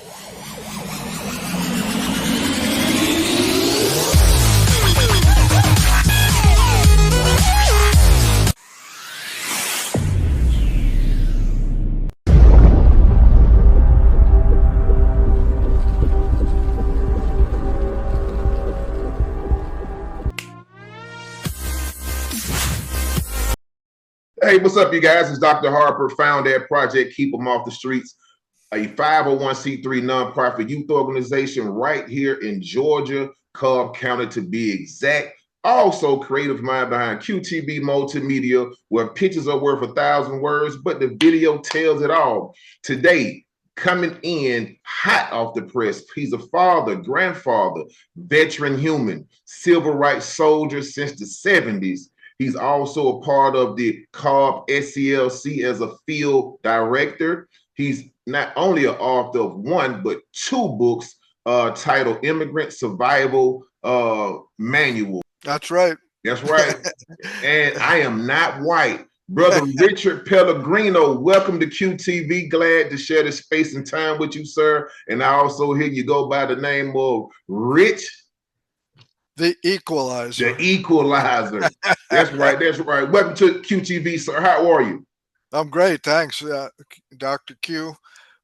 Hey, what's up, you guys? It's Dr. Harper, founder at Project Keep 'Em Off the Streets, a 501c3 nonprofit youth organization right here in Georgia, Cobb County to be exact. Also, creative mind behind QTV Multimedia, where pictures are worth 1,000 words, but the video tells it all. Today, coming in hot off the press, he's a father, grandfather, veteran human, civil rights soldier since the 70s. He's also a part of the Cobb SCLC as a field director. He's not only an author of one, but two books titled Immigrant Survival Manual. That's right. That's right. And I am not white. Brother Richard Pellegrino, welcome to QTV. Glad to share this space and time with you, sir. And I also hear you go by the name of Rich. The Equalizer. The Equalizer. That's right. That's right. Welcome to QTV, sir. How are you? I'm great. Thanks, Dr. Q,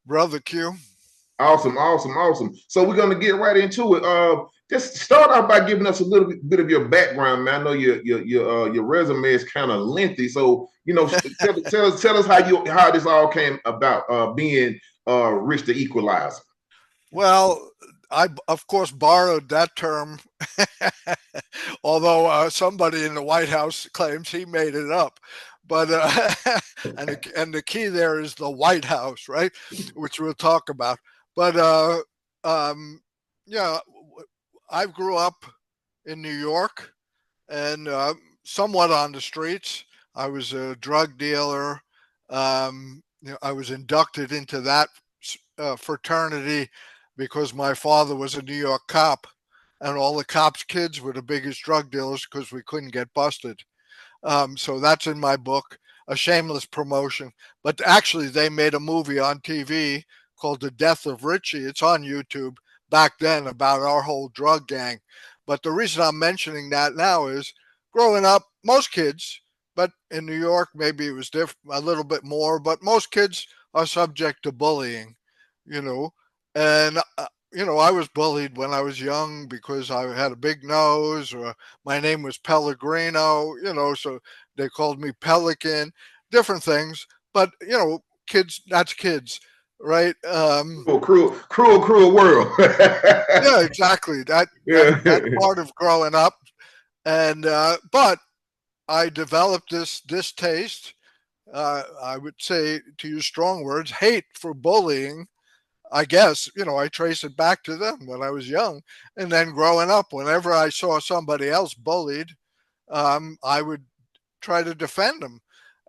Brother Q. Awesome, awesome, awesome. So we're going to get right into it. Just start off by giving us a little bit of your background, man. I know your resume is kind of lengthy. So, you know, tell us how this all came about, being Rich the Equalizer. Well, I, of course, borrowed that term, although somebody in the White House claims he made it up. But and the key there is the White House, right? Which we'll talk about. But yeah, I grew up in New York and somewhat on the streets. I was a drug dealer. You know, I was inducted into that fraternity because my father was a New York cop, and all the cops' kids were the biggest drug dealers because we couldn't get busted. So that's in my book, a shameless promotion. But actually, they made a movie on TV called The Death of Richie. It's on YouTube back then about our whole drug gang. But the reason I'm mentioning that now is growing up, most kids, but in New York, maybe it was different, a little bit more, but most kids are subject to bullying, you know. And, you know, I was bullied when I was young because I had a big nose, or my name was Pellegrino, you know, so they called me Pelican, different things. But, you know, kids, that's kids, right? Cruel world. Yeah, exactly. That's part of growing up. And, but I developed this distaste, I would say, to use strong words, hate for bullying. I guess, you know, I trace it back to them when I was young. And then growing up, whenever I saw somebody else bullied, I would try to defend them.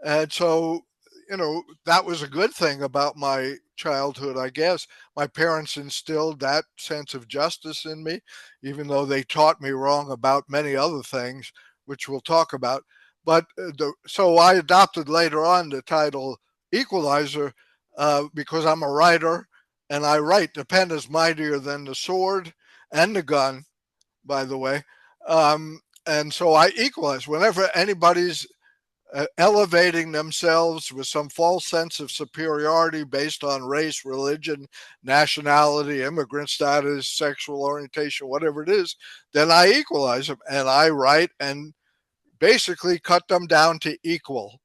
And so, you know, that was a good thing about my childhood, I guess. My parents instilled that sense of justice in me, even though they taught me wrong about many other things, which we'll talk about. But so I adopted later on the title Equalizer because I'm a writer. And I write, the pen is mightier than the sword and the gun, by the way. And so I equalize. Whenever anybody's elevating themselves with some false sense of superiority based on race, religion, nationality, immigrant status, sexual orientation, whatever it is, then I equalize them. And I write and basically cut them down to equal.